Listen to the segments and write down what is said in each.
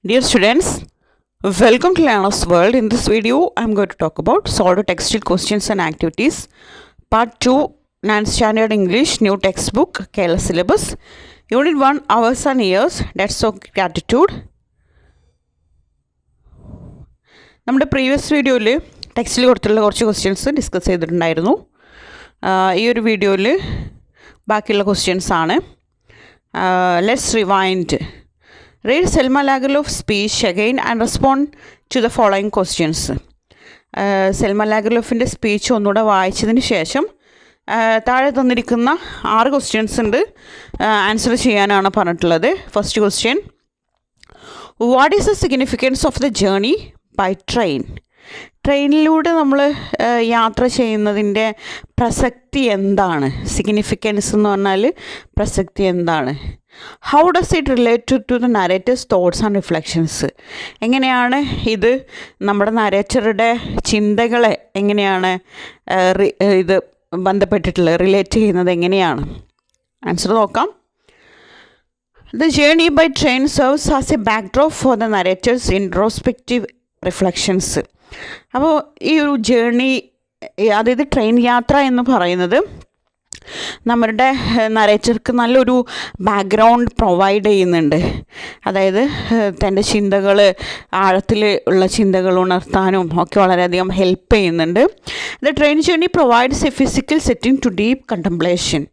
Dear students, welcome to Learner's World. In this video, I am going to talk about solved textile questions and activities. Part 2, 9th Standard English, New Textbook, Kerala Syllabus. Unit 1, Hours and Years, That's of Gratitude. നമ്മുടെ previous വീഡിയോയിൽ ടെക്സ്റ്റിൽ കൊടുത്തുള്ള കുറച്ച് questions discuss ചെയ്തിട്ടുണ്ടായിരുന്നു. ഈ ഒരു വീഡിയോയിൽ ബാക്കിയുള്ള questions ആണ്. Let's rewind. Read Selma Lagerlof's speech again and respond to the following questions. Selma ലാഗർലോഫിൻ്റെ സ്പീച്ച് ഒന്നുകൂടെ വായിച്ചതിന് ശേഷം താഴെ തന്നിരിക്കുന്ന 6 ക്വസ്റ്റ്യൻസ് ഉണ്ട്, ആൻസർ ചെയ്യാനാണ് പറഞ്ഞിട്ടുള്ളത്. First question, what is the significance of the journey by train? ട്രെയിനിലൂടെ നമ്മൾ യാത്ര ചെയ്യുന്നതിൻ്റെ പ്രസക്തി എന്താണ്? സിഗ്നിഫിക്കൻസ് എന്ന് പറഞ്ഞാൽ പ്രസക്തി എന്താണ്? How does it relate to the narrator's thoughts and reflections? എങ്ങനെയാണ് ഇത് നമ്മുടെ നരേറ്ററുടെ ചിന്തകളെ എങ്ങനെയാണ് ഇത് ബന്ധപ്പെട്ടിട്ടുള്ളത്, റിലേറ്റ് ചെയ്യുന്നത് എങ്ങനെയാണ്? ആൻസർ നോക്കാം. The journey by train serves as a backdrop for the narrator's introspective reflections. അപ്പോൾ ഈ ഒരു ജേർണി, അതായത് ട്രെയിൻ യാത്ര എന്ന് പറയുന്നത് നമ്മുടെ നരേറ്റർക്ക് നല്ലൊരു ബാക്ക്ഗ്രൗണ്ട് പ്രൊവൈഡ് ചെയ്യുന്നുണ്ട്. അതായത് തൻ്റെ ചിന്തകൾ, ആഴത്തിൽ ഉള്ള ചിന്തകൾ ഉണർത്താനും ഒക്കെ വളരെയധികം ഹെൽപ്പ് ചെയ്യുന്നുണ്ട്. The train journey provides a physical setting to deep contemplation.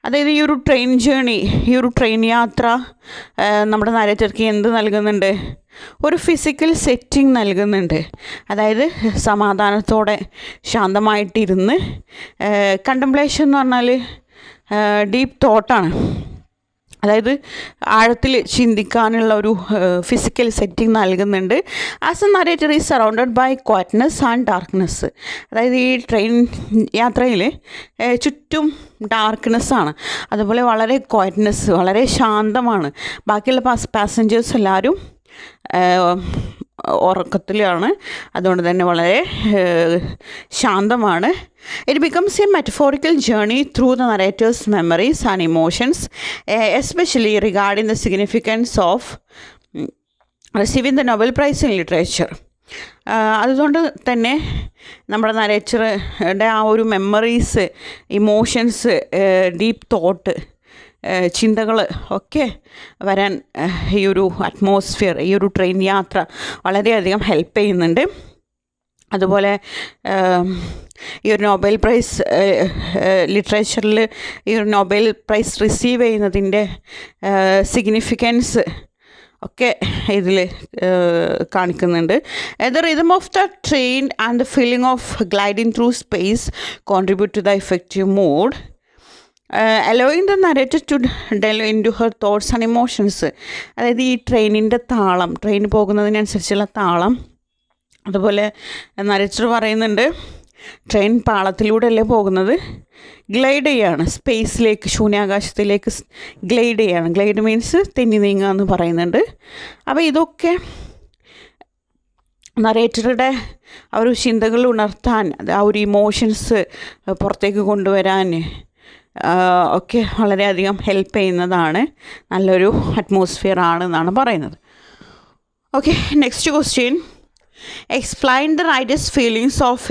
അതായത് ഈ ഒരു ട്രെയിൻ ജേർണി, ഈ ഒരു ട്രെയിൻ യാത്ര നമ്മുടെ നരേറ്റർക്ക് എന്ത് നൽകുന്നുണ്ട്? ഒരു ഫിസിക്കൽ സെറ്റിംഗ് നൽകുന്നുണ്ട്. അതായത് സമാധാനത്തോടെ ശാന്തമായിട്ടിരുന്ന്, കണ്ടംപ്ലേഷൻ എന്ന് പറഞ്ഞാൽ ഡീപ്പ് തോട്ടാണ്. അതായത് ആഴത്തിൽ ചിന്തിക്കാനുള്ള ഒരു ഫിസിക്കൽ സെറ്റിംഗ് നൽകുന്നുണ്ട്. As a narrator is surrounded by quietness and darkness. അതായത് ഈ ട്രെയിൻ യാത്രയിൽ ചുറ്റും ഡാർക്ക്നെസ്സാണ്, അതുപോലെ വളരെ ക്വയറ്റ്നെസ്, വളരെ ശാന്തമാണ്. ബാക്കിയുള്ള പാസഞ്ചേഴ്സ് എല്ലാവരും ഉറക്കത്തിലാണ്, അതുകൊണ്ട് തന്നെ വളരെ ശാന്തമാണ്. It becomes a metaphorical journey through the narrator's memories and emotions, especially regarding the significance of receiving the Nobel Prize in Literature. അതുകൊണ്ട് തന്നെ നമ്മുടെ നരേറ്ററുടെ ആ ഒരു മെമ്മറീസ്, ഇമോഷൻസ്, ഡീപ്പ് തോട്ട്, ചിന്തകൾ ഒക്കെ വരാൻ ഈ ഒരു അറ്റ്മോസ്ഫിയർ, ഈ ഒരു ട്രെയിൻ യാത്ര വളരെയധികം ഹെൽപ്പ് ചെയ്യുന്നുണ്ട്. അതുപോലെ ഈ ഒരു നൊബേൽ പ്രൈസ് ലിറ്ററേച്ചറിൽ ഈ ഒരു നൊബേൽ പ്രൈസ് റിസീവ് ചെയ്യുന്നതിൻ്റെ സിഗ്നിഫിക്കൻസ് ഒക്കെ ഇതിൽ കാണിക്കുന്നുണ്ട്. The rhythm of the train and the feeling of gliding through space contribute to the effective mood, allowing the narrator to delve into her thoughts and emotions. അതായത് ഈ ട്രെയിനിൻ്റെ താളം, train പോകുന്നതിനനുസരിച്ചുള്ള താളം. അതുപോലെ നരേറ്റർ പറയുന്നുണ്ട്, ട്രെയിൻ പാളത്തിലൂടെ അല്ലേ പോകുന്നത്, ഗ്ലൈഡ് ചെയ്യാണ്, സ്പേസിലേക്ക്, ശൂന്യാകാശത്തിലേക്ക് ഗ്ലൈഡ് ചെയ്യാണ്. ഗ്ലൈഡ് മീൻസ് തെന്നി നീങ്ങുക എന്ന് പറയുന്നുണ്ട്. അപ്പോൾ ഇതൊക്കെ നരേറ്ററുടെ ആ ഒരു ചിന്തകൾ ഉണർത്താൻ, ആ ഒരു ഇമോഷൻസ് പുറത്തേക്ക് കൊണ്ടുവരാൻ ഒക്കെ വളരെയധികം ഹെൽപ്പ് ചെയ്യുന്നതാണ്, നല്ലൊരു അറ്റ്മോസ്ഫിയർ ആണെന്നാണ് പറയുന്നത്. Okay, next question. Explain the writer's feelings of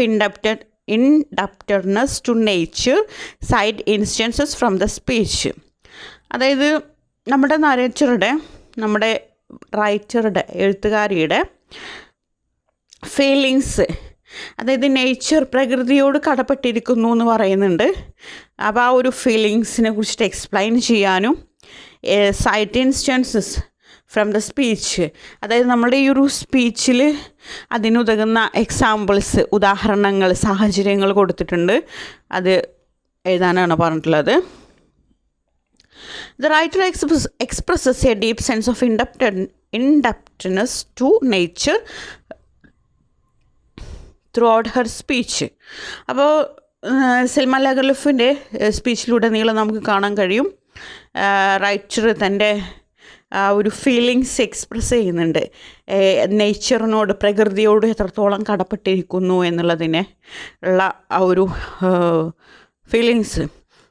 indebtedness to nature, cite instances from the speech. അതായത് നമ്മുടെ നരേറ്ററുടെ, നമ്മുടെ റൈറ്ററുടെ, എഴുത്തുകാരിയുടെ ഫീലിങ്സ്, അതായത് നേച്ചർ, പ്രകൃതിയോട് കടപ്പെട്ടിരിക്കുന്നു എന്ന് പറയുന്നുണ്ട്. അപ്പോൾ ആ ഒരു ഫീലിങ്സിനെ കുറിച്ചിട്ട് എക്സ്പ്ലെയിൻ ചെയ്യാനും, cite instances from the speech, അതായത് നമ്മുടെ ഈ ഒരു സ്പീച്ചിൽ അതിനുതകുന്ന എക്സാമ്പിൾസ്, ഉദാഹരണങ്ങൾ, സാഹചര്യങ്ങൾ കൊടുത്തിട്ടുണ്ട്, അത് എഴുതാനാണ് പറഞ്ഞിട്ടുള്ളത്. The writer expresses a deep sense of indebtedness to nature throughout her speech. അപ്പോൾ സെൽമ ലാഗർലോഫിൻ്റെ സ്പീച്ചിലുടനീളം നമുക്ക് കാണാൻ കഴിയും, റൈറ്റർ തൻ്റെ ഒരു ഫീലിങ്സ് എക്സ്പ്രസ് ചെയ്യുന്നുണ്ട്. നേച്ചറിനോട്, പ്രകൃതിയോട് എത്രത്തോളം കടപ്പെട്ടിരിക്കുന്നു എന്നുള്ളതിനെ ഉള്ള ആ ഒരു feelings.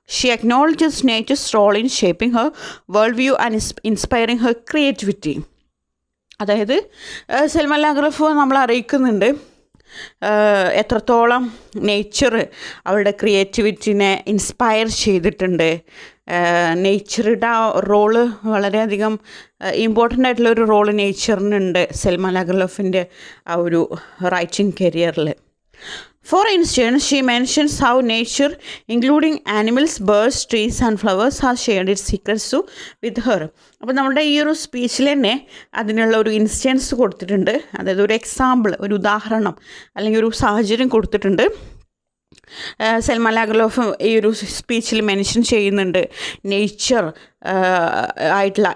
She acknowledges nature's role in shaping her worldview and inspiring her creativity. അതായത് സെൽമ ലാഗ്രോഫ് നമ്മൾ അറിയിക്കുന്നുണ്ട് എത്രത്തോളം നേച്ചർ അവളുടെ ക്രിയേറ്റിവിറ്റിനെ ഇൻസ്പയർ ചെയ്തിട്ടുണ്ട്. നേച്ചറുടെ ആ റോള് വളരെയധികം ഇമ്പോർട്ടൻ്റ് ആയിട്ടുള്ളൊരു റോള് നേച്ചറിനുണ്ട് സെൽമ ലാഗ്രോഫിൻ്റെ ആ ഒരു റൈറ്റിംഗ് കരിയറിൽ. For instance, she mentions how nature, including animals, birds, trees and flowers, has shared its secrets with her. അപ്പോൾ നമ്മുടെ ഈ ഒരു സ്പീച്ചിൽ തന്നെ അതിനുള്ള ഒരു ഇൻസ്റ്റൻസ് കൊടുത്തിട്ടുണ്ട്, അതായത് ഒരു എക്സാമ്പിൾ, ഒരു ഉദാഹരണം അല്ലെങ്കിൽ ഒരു സാഹചര്യം കൊടുത്തിട്ടുണ്ട്. സെൽമ ലാഗ്രോഫ് ഈ ഒരു സ്പീച്ചിൽ മെൻഷൻ ചെയ്യുന്നുണ്ട് നേച്ചർ ആയിട്ടുള്ള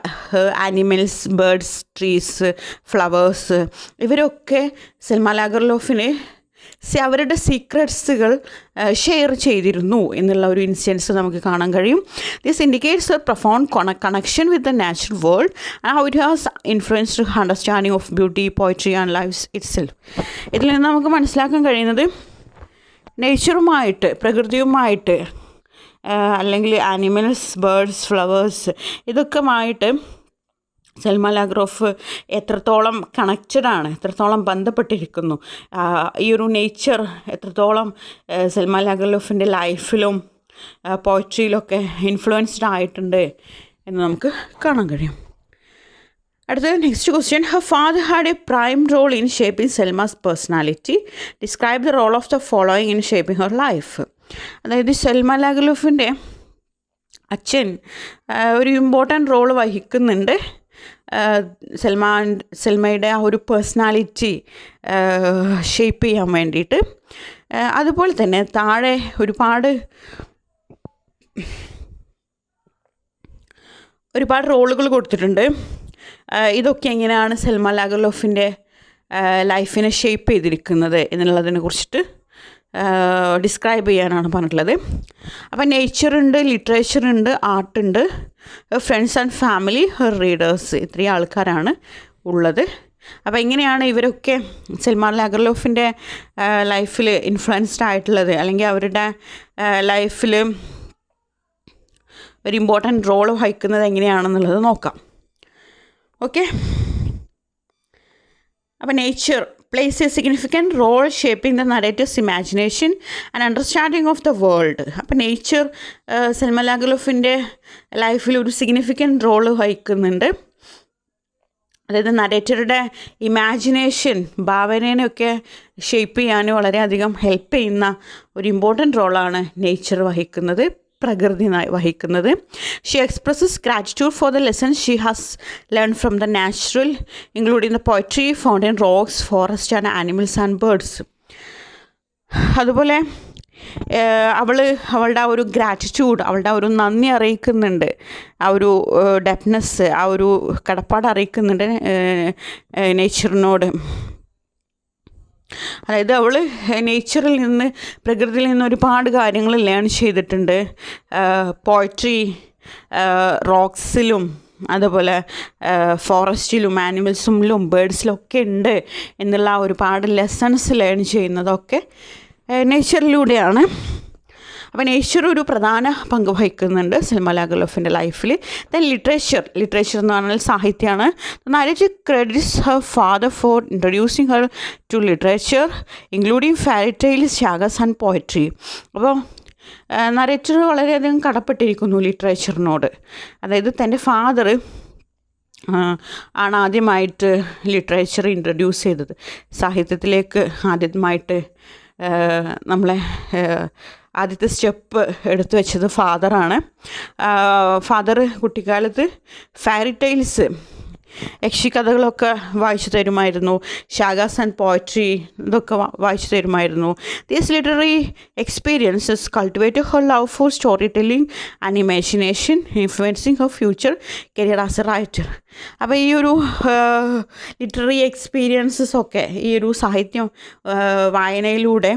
ആനിമൽസ്, ബേർഡ്സ്, ട്രീസ്, ഫ്ലവേഴ്സ്, ഇവരൊക്കെ സെൽമ ലാഗ്രോഫിന് അവരുടെ സീക്രട്സുകൾ ഷെയർ ചെയ്തിരുന്നു എന്നുള്ള ഒരു ഇൻസ്റ്റൻസ് നമുക്ക് കാണാൻ കഴിയും. This indicates A profound connection with the natural world and how it has influenced understanding of beauty, poetry and life it self. ഇതിൽ നിന്ന് നമുക്ക് മനസ്സിലാക്കാൻ കഴിയുന്നത് നേച്ചറുമായിട്ട്, പ്രകൃതിയുമായിട്ട്, അല്ലെങ്കിൽ ആനിമൽസ്, ബേർഡ്സ്, ഫ്ലവേഴ്സ്, ഇതൊക്കെയുമായിട്ട് സെൽമ ലാഗ്രോഫ് എത്രത്തോളം കണക്റ്റഡാണ്, എത്രത്തോളം ബന്ധപ്പെട്ടിരിക്കുന്നു, ഈ ഒരു നേച്ചർ എത്രത്തോളം സെൽമ ലാഗ്രോഫിൻ്റെ ലൈഫിലും പോയട്രിയിലൊക്കെ ഇൻഫ്ലുവൻസ്ഡ് ആയിട്ടുണ്ട് എന്ന് നമുക്ക് കാണാൻ കഴിയും. അടുത്തത് next question. Her father had a prime role in shaping Selma's personality. Describe the role of the following in shaping her life. അതായത് സെൽമ ലാഗ്രോഫിൻ്റെ അച്ഛൻ ഒരു ഇമ്പോർട്ടൻ്റ് റോൾ വഹിക്കുന്നുണ്ട് സെൽമയുടെ ആ ഒരു പേഴ്സണാലിറ്റി ഷേപ്പ് ചെയ്യാൻ വേണ്ടിയിട്ട്. അതുപോലെ തന്നെ താഴെ ഒരുപാട് റോളുകൾ കൊടുത്തിട്ടുണ്ട്. ഇതൊക്കെ എങ്ങനെയാണ് സെൽമ ലാഗ്രോഫിൻ്റെ ലൈഫിനെ ഷേപ്പ് ചെയ്തിരിക്കുന്നത് എന്നുള്ളതിനെ കുറിച്ചിട്ട് ഡിസ്ക്രൈബ് ചെയ്യാനാണ് പറഞ്ഞിട്ടുള്ളത്. അപ്പോൾ നേച്ചറുണ്ട്, ലിറ്ററേച്ചറുണ്ട്, ആർട്ടുണ്ട്, friends and family, her readers, ഇത്രയും ആൾക്കാരാണ് ഉള്ളത്. അപ്പോൾ എങ്ങനെയാണ് ഇവരൊക്കെ സെൽമ ലാഗ്രോഫിൻ്റെ ലൈഫിൽ ഇൻഫ്ലുവൻസ്ഡ് ആയിട്ടുള്ളത്, അല്ലെങ്കിൽ അവരുടെ ലൈഫിൽ ഒരു ഇമ്പോർട്ടൻ്റ് റോൾ വഹിക്കുന്നത് എങ്ങനെയാണെന്നുള്ളത് നോക്കാം. ഓക്കെ, അപ്പോൾ nature plays a significant role shaping the narrative's imagination and understanding of the world. അപ്പോൾ നേച്ചർ സെൽമ ലാഗ്രോഫിൻ്റെ ലൈഫിൽ ഒരു സിഗ്നിഫിക്കൻറ്റ് റോള് വഹിക്കുന്നുണ്ട്. അതായത് നരേറ്ററുടെ ഇമാജിനേഷൻ, ഭാവനേനെയൊക്കെ ഷേപ്പ് ചെയ്യാൻ വളരെയധികം ഹെൽപ്പ് ചെയ്യുന്ന ഒരു ഇമ്പോർട്ടൻറ്റ് റോളാണ് നേച്ചർ വഹിക്കുന്നത്, പ്രകൃതി വഹിക്കുന്നത്. She expresses gratitude for the lessons she has learn from the natural, including the poetry found in rocks, forest and animals and birds. അതുപോലെ അവളുടെ ആ ഒരു ഗ്രാറ്റിറ്റ്യൂഡ്, അവളുടെ ആ ഒരു നന്ദി അറിയിക്കുന്നുണ്ട്, ആ ഒരു ഡെപ്നെസ്, ആ ഒരു കടപ്പാട് അറിയിക്കുന്നുണ്ട് നേച്ചറിനോട്. അതായത് അവൾ നേച്ചറിൽ നിന്ന്, പ്രകൃതിയിൽ നിന്ന് ഒരുപാട് കാര്യങ്ങൾ ലേൺ ചെയ്തിട്ടുണ്ട്. പോയട്രി, റോക്സിലും അതുപോലെ ഫോറസ്റ്റിലും ആനിമൽസിലും ബേർഡ്സിലും ഒക്കെ ഉണ്ട് എന്നുള്ള ഒരുപാട് ലെസൺസ് ലേൺ ചെയ്യുന്നതൊക്കെ നേച്ചറിലൂടെയാണ്. അപ്പോൾ നേച്ചർ ഒരു പ്രധാന പങ്ക് വഹിക്കുന്നുണ്ട് സെൽമ ലാഗ്രോഫിൻ്റെ ലൈഫിൽ. ദെൻ ലിറ്ററേച്ചർ എന്ന് പറഞ്ഞാൽ സാഹിത്യമാണ്. Narrator credits her father for introducing her to literature, including fairy tales, sagas and poetry. അപ്പോൾ നരേറ്റർ വളരെയധികം കടപ്പെട്ടിരിക്കുന്നു ലിറ്ററേച്ചറിനോട്. അതായത് തൻ്റെ ഫാദർ ആണ് ആദ്യമായിട്ട് ലിറ്ററേച്ചർ ഇൻട്രൊഡ്യൂസ് ചെയ്തത്, സാഹിത്യത്തിലേക്ക് ആദ്യമായിട്ട് നമ്മളെ ആദ്യത്തെ സ്റ്റെപ്പ് എടുത്തു വെച്ചത് ഫാദറാണ്. ഫാദർ കുട്ടിക്കാലത്ത് ഫെയറി ടെയിൽസ്, യക്ഷിക്കഥകളൊക്കെ വായിച്ചു തരുമായിരുന്നു, ഷാഗാസ് ആൻഡ് പോയട്രി ഇതൊക്കെ വായിച്ചു തരുമായിരുന്നു. These literary experiences cultivated Har love for story telling and imagination, influencing Har future career as a writer. അപ്പോൾ ഈ ഒരു ലിറ്റററി എക്സ്പീരിയൻസസൊക്കെ, ഈ ഒരു സാഹിത്യം വായനയിലൂടെ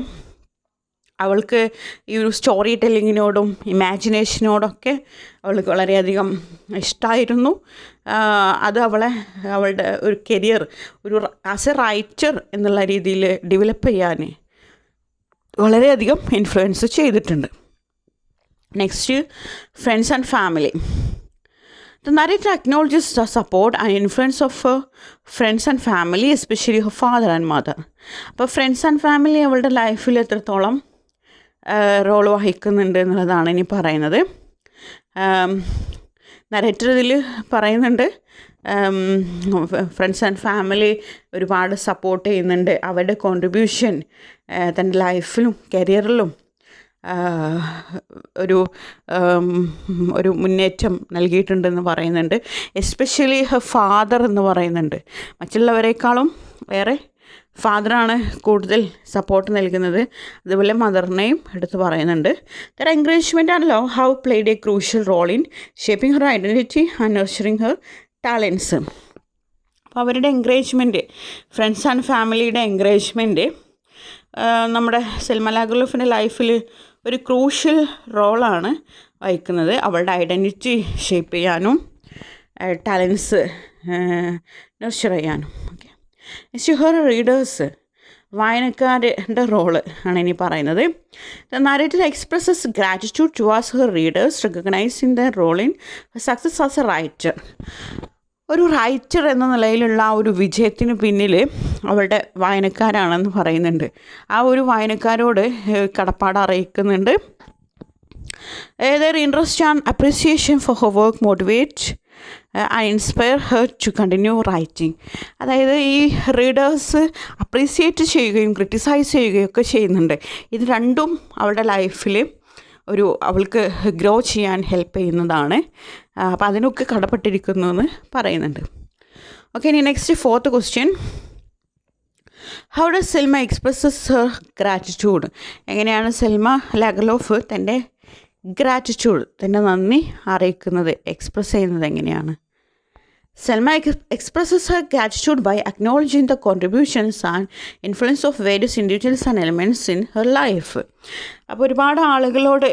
അവൾക്ക് ഈ ഒരു സ്റ്റോറി ടെല്ലിങ്ങിനോടും ഇമാജിനേഷനോടൊക്കെ അവൾക്ക് വളരെയധികം ഇഷ്ടമായിരുന്നു. അത് അവളുടെ ഒരു കരിയർ ഒരു ആസ് എ റൈറ്റർ എന്നുള്ള രീതിയിൽ ഡെവലപ്പ് ചെയ്യാൻ വളരെയധികം ഇൻഫ്ലുവൻസ് ചെയ്തിട്ടുണ്ട്. Next, friends and family. The narrator acknowledges the support and influence of her friends and family, especially her father and mother. അപ്പോൾ ഫ്രണ്ട്സ് ആൻഡ് ഫാമിലി അവളുടെ ലൈഫിൽ എത്രത്തോളം റോൾ വഹിക്കുന്നുണ്ട് എന്നുള്ളതാണ് ഇനി പറയുന്നത്. നരേറ്റർ ഇതിൽ പറയുന്നുണ്ട് ഫ്രണ്ട്സ് ആൻഡ് ഫാമിലി ഒരുപാട് സപ്പോർട്ട് ചെയ്യുന്നുണ്ട്, അവരുടെ കോൺട്രിബ്യൂഷൻ തൻ്റെ ലൈഫിലും കരിയറിലും ഒരു മുന്നേറ്റം നൽകിയിട്ടുണ്ടെന്ന് പറയുന്നുണ്ട്. എസ്പെഷ്യലി ഹർ ഫാദർ എന്ന് പറയുന്നുണ്ട്. മറ്റുള്ളവരെക്കാളും വേറെ ഫാദറാണ് കൂടുതൽ സപ്പോർട്ട് നൽകുന്നത്. അതുപോലെ മദറിനെയും എടുത്ത് പറയുന്നുണ്ട്. Their encouragement and love have played a crucial role in shaping her identity and nurturing her talents. അപ്പോൾ അവരുടെ എൻകറേജ്മെൻറ്റ്, ഫ്രണ്ട്സ് ആൻഡ് ഫാമിലിയുടെ എൻകറേജ്മെൻറ്റ് നമ്മുടെ സൽമ ലാഗ്രലോഫിൻ്റെ ലൈഫിൽ ഒരു ക്രൂഷ്യൽ റോളാണ് വഹിക്കുന്നത്. അവളുടെ ഐഡൻറ്റിറ്റി ഷേപ്പ് ചെയ്യാനും ടാലൻസ് നർച്ചർ ചെയ്യാനും. ഓക്കെ, നെക്സ്റ്റ് ഹെർ റീഡേഴ്സ്, വായനക്കാരുടെ റോള് ആണ് ഇനി പറയുന്നത്. The narrator expresses gratitude towards her readers, recognising the role in success as a writer. ഒരു റൈറ്റർ എന്ന നിലയിലുള്ള ആ ഒരു വിജയത്തിന് പിന്നിൽ അവളുടെ വായനക്കാരാണെന്ന് പറയുന്നുണ്ട്. ആ ഒരു വായനക്കാരോട് കടപ്പാട് അറിയിക്കുന്നുണ്ട്. their interest and appreciation for her work motivate and inspire her to continue writing. അതായത് ഈ റീഡേഴ്സ് അപ്രീസിയേറ്റ് ചെയ്യുകയും ക്രിട്ടിസൈസ് ചെയ്യുകയും ഒക്കെ ചെയ്യുന്നുണ്ട്. ഇത് രണ്ടും അവളുടെ ലൈഫിൽ അവൾക്ക് ഗ്രോ ചെയ്യാൻ ഹെൽപ്പ് ചെയ്യുന്നതാണ്. അപ്പോൾ അതിനൊക്കെ കടപ്പെട്ടിരിക്കുന്നു എന്ന് പറയുന്നുണ്ട്. ഓക്കെ, ഇനി next fourth question. How does Selma expresses her gratitude? എങ്ങനെയാണ് സെൽമ ലാഗ്രലോഫ് തൻ്റെ ഗ്രാറ്റിറ്റ്യൂഡ്, തൻ്റെ നന്ദി അറിയിക്കുന്നത്, എക്സ്പ്രസ് ചെയ്യുന്നത് എങ്ങനെയാണ്? Selma expresses her gratitude by acknowledging the contributions and influence of various individuals and elements in her life. അപ്പോൾ ഒരുപാട് ആളുകളോട്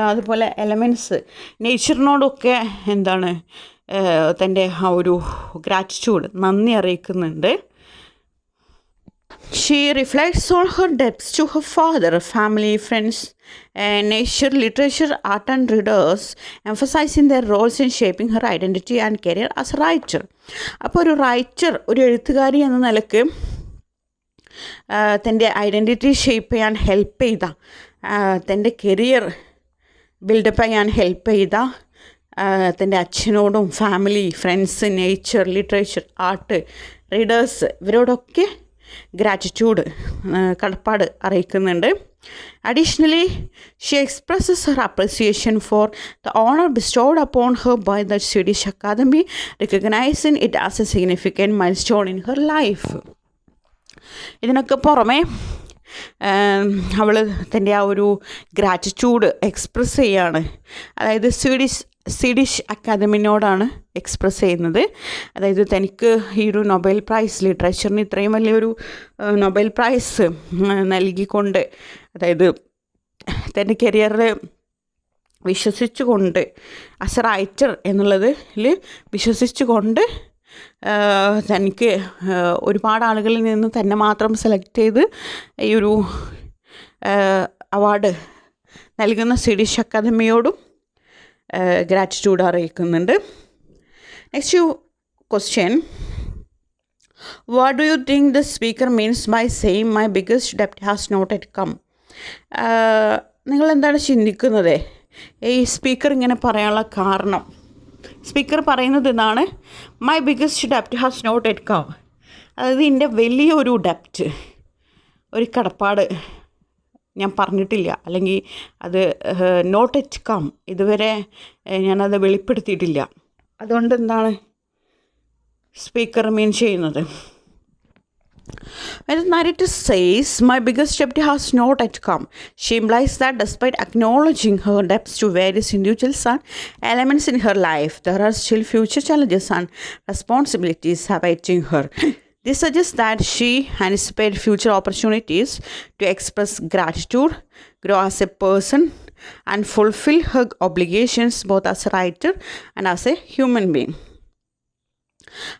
അതുപോലെ എലമെൻറ്റ്സ്, നേച്ചറിനോടൊക്കെ എന്താണ് തൻ്റെ ആ ഒരു ഗ്രാറ്റിറ്റ്യൂഡ്, നന്ദി അറിയിക്കുന്നുണ്ട്. She reflects on her debts to her father, family, friends, nature, literature, art and readers, emphasizing their roles in shaping her identity and career as a writer. അപ്പോൾ ഒരു റൈറ്റർ, ഒരു എഴുത്തുകാരി എന്ന നിലക്ക് തൻ്റെ ഐഡൻറ്റിറ്റി ഷേപ്പ് ചെയ്യാൻ ഹെൽപ്പ് ചെയ്ത, തൻ്റെ കരിയർ ബിൽഡപ്പ് ചെയ്യാൻ ഹെൽപ്പ് ചെയ്ത തൻ്റെ അച്ഛനോടും family, friends, nature, literature, art, readers ഇവരോടൊക്കെ ഗ്രാറ്റിറ്റ്യൂഡ്, കടപ്പാട് അറിയിക്കുന്നുണ്ട്. Additionally, she expresses her appreciation for the honor bestowed upon her by the Swedish Academy, recognizing it as a significant milestone in her life. ഇതിനൊക്കെ പുറമെ അവൾ തൻ്റെ ആ ഒരു gratitude express ചെയ്യാണ്. അതായത് സ്വീഡിഷ് അക്കാദമിനോടാണ് എക്സ്പ്രസ് ചെയ്യുന്നത്. അതായത് തനിക്ക് ഈ ഒരു നൊബേൽ പ്രൈസ്, ലിറ്ററേച്ചറിന് ഇത്രയും വലിയൊരു നൊബേൽ പ്രൈസ് നൽകിക്കൊണ്ട്, അതായത് തൻ്റെ കരിയറിൽ വിശ്വസിച്ചുകൊണ്ട്, ആസ് എ റൈറ്റർ എന്നുള്ളതിൽ വിശ്വസിച്ചുകൊണ്ട് തനിക്ക് ഒരുപാട് ആളുകളിൽ നിന്ന് തന്നെ മാത്രം സെലക്ട് ചെയ്ത് ഈ ഒരു അവാർഡ് നൽകുന്ന സ്വീഡിഷ് അക്കാദമിയോടും ഗ്രാറ്റിറ്റ്യൂഡ് അറിയിക്കുന്നുണ്ട്. Next question. What do you think the speaker means by saying my biggest ഡെപ്റ്റ് ഹാസ് നോട്ട് എറ്റ് കം? നിങ്ങളെന്താണ് ചിന്തിക്കുന്നത്? ഈ സ്പീക്കർ ഇങ്ങനെ പറയാനുള്ള കാരണം? സ്പീക്കർ പറയുന്നത് ഇതാണ്: മൈ ബിഗ്ഗസ്റ്റ് ഡെപ്റ്റ് ഹാസ് നോട്ട് എറ്റ് കം. അതായത് എൻ്റെ വലിയൊരു ഡെപ്റ്റ്, ഒരു കടപ്പാട് ഞാൻ പറഞ്ഞിട്ടില്ല, അല്ലെങ്കിൽ അത് നോട്ട് എറ്റ് കം, ഇതുവരെ ഞാനത് വെളിപ്പെടുത്തിയിട്ടില്ല. അതുകൊണ്ട് എന്താണ് സ്പീക്കർ മീൻ ചെയ്യുന്നത്? When the narrator says, my biggest debt has not yet come, she implies that despite acknowledging her debts to various individuals and elements in her life, there are still future challenges and responsibilities awaiting her. This suggests that she anticipates future opportunities to express gratitude, grow as a person, and fulfill her obligations both as a writer and as a human being.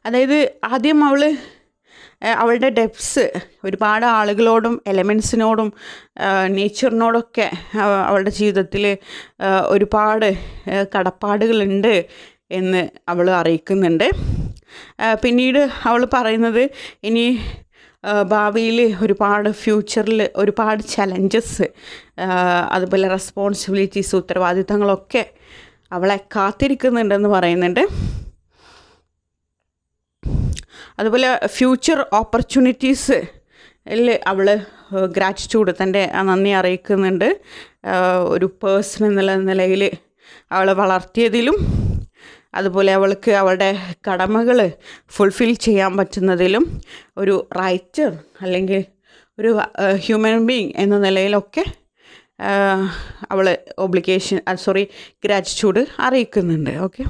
അതായത് ആദ്യം അവളുടെ debts ഒരുപാട് ആളുകളോടും എലമെൻസിനോടും നേച്ചറിനോടൊക്കെ അവളുടെ ജീവിതത്തിൽ ഒരുപാട് കടപ്പാടുകളുണ്ട് എന്ന് അവൾ അറിയിക്കുന്നുണ്ട്. പിന്നീട് അവൾ പറയുന്നത് ഇനി ഭാവിയിൽ ഫ്യൂച്ചറിൽ ഒരുപാട് ചലഞ്ചസ്, അതുപോലെ റെസ്പോൺസിബിലിറ്റീസ്, ഉത്തരവാദിത്തങ്ങളൊക്കെ അവളെ കാത്തിരിക്കുന്നുണ്ടെന്ന് പറയുന്നുണ്ട്. അതുപോലെ ഫ്യൂച്ചർ ഓപ്പർച്യൂണിറ്റീസ് അവൾ ഗ്രാറ്റിറ്റ്യൂഡ്, തൻ്റെ നന്ദി അറിയിക്കുന്നുണ്ട്. ഒരു പേഴ്സൺ എന്നുള്ള നിലയിൽ അവളെ വളർത്തിയതിലും അതുപോലെ അവൾക്ക് അവളുടെ കടമകൾ ഫുൾഫിൽ ചെയ്യാൻ പറ്റുന്നതിലും ഒരു റൈറ്റർ അല്ലെങ്കിൽ ഒരു ഹ്യൂമൻ ബീയിങ് എന്ന നിലയിലൊക്കെ അവൾ ഗ്രാറ്റിറ്റ്യൂഡ് അറിയിക്കുന്നുണ്ട്. Okay,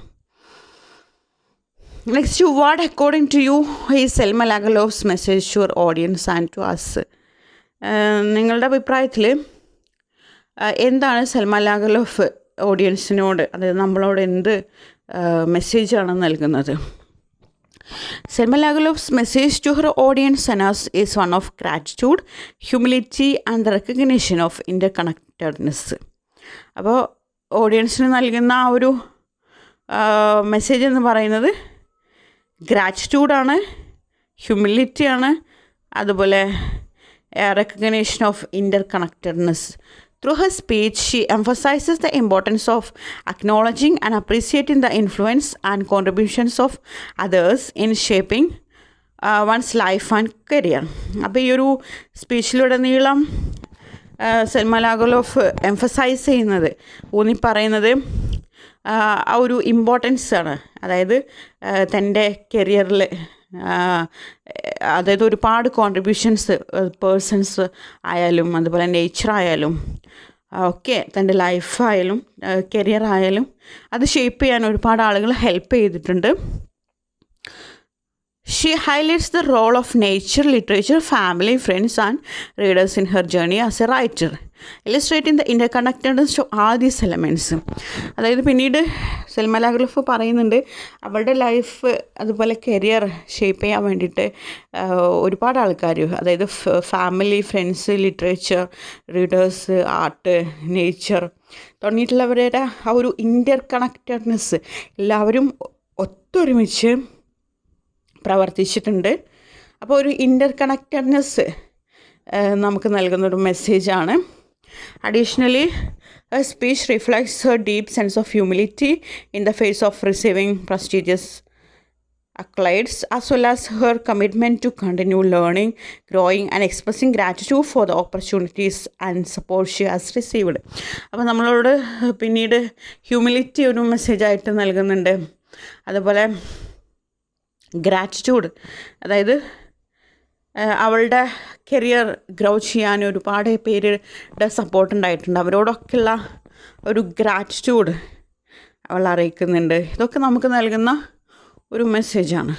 next, what according to you is Selma Lagerlof's message to your audience and to us? നിങ്ങളുടെ അഭിപ്രായത്തിൽ എന്താണ് സെൽമ ലാഗർലോഫ് ഓഡിയൻസിനോട്, അതായത് നമ്മളോട് എന്ത് മെസ്സേജാണ് നൽകുന്നത്? Selma Lagerlof's message to her audience and us is one of gratitude, humility and the recognition of interconnectedness. അപ്പോൾ ഓഡിയൻസിന് നൽകുന്ന ആ ഒരു മെസ്സേജ് എന്ന് പറയുന്നത് ഗ്രാറ്റിറ്റ്യൂഡാണ്, ഹ്യൂമിലിറ്റിയാണ്, അതുപോലെ recognition of interconnectedness. Through her speech, she emphasizes the importance of acknowledging and appreciating the influence and contributions of others in shaping one's life and career. അപ്പോൾ ഈ ഒരു സ്പീച്ചിലുടനീളം സെൽമ ലാഗർലോഫ് എംഫസൈസ് ചെയ്യുന്നത്, ഊന്നി പറയുന്നത് ആ ഒരു ഇമ്പോർട്ടൻസ് ആണ്. അതായത് തൻ്റെ കരിയറിൽ അതായത് ഒരുപാട് കോൺട്രിബ്യൂഷൻസ് പേഴ്സൺസ് ആയാലും അതുപോലെ നേച്ചറായാലും ഒക്കെ തൻ്റെ ലൈഫായാലും കരിയറായാലും അത് ഷേപ്പ് ചെയ്യാൻ ഒരുപാട് ആളുകൾ ഹെൽപ്പ് ചെയ്തിട്ടുണ്ട്. She highlights the role of nature, literature, family, friends and readers in her journey as a writer, illustrating the interconnectedness of all these elements. അതായത് പിന്നീട് സെൽമ ലാഗർലോഫ് പറയുന്നുണ്ട് അവളുടെ ലൈഫ് അതുപോലെ കരിയർ ഷേപ്പ് ചെയ്യാൻ വേണ്ടിയിട്ട് ഒരുപാട് ആൾക്കാർ, അതായത് family, friends, literature, readers, art, nature തുടങ്ങിയിട്ടുള്ളവരുടെ ആ ഒരു ഇൻ്റർ കണക്റ്റഡ്നെസ് എല്ലാവരും ഒത്തൊരുമിച്ച് പ്രവർത്തിച്ചിട്ടുണ്ട്. അപ്പോൾ ഒരു ഇൻ്റർ കണക്റ്റഡ്നെസ് നമുക്ക് നൽകുന്നൊരു മെസ്സേജാണ്. Additionally speech reflects her deep sense of humility in the face of receiving prestigious accolades, as well as her commitment to continue learning, growing and expressing gratitude for the opportunities and support she has received. അപ്പോൾ നമ്മളോട് പിന്നീട് humility ഒരു മെസ്സേജായിട്ട് നൽകുന്നുണ്ട്. അതുപോലെ gratitude, അതായത് അവളുടെ career grow ചെയ്യാൻ ഒരുപാട് പേരുടെ സപ്പോർട്ട് ഉണ്ടായിട്ടുണ്ട്. അവരോടൊക്കെയുള്ള ഒരു ഗ്രാറ്റിറ്റ്യൂഡ് അവൾ അറിയിക്കുന്നുണ്ട്. ഇതൊക്കെ നമുക്ക് നൽകുന്ന ഒരു മെസ്സേജാണ്.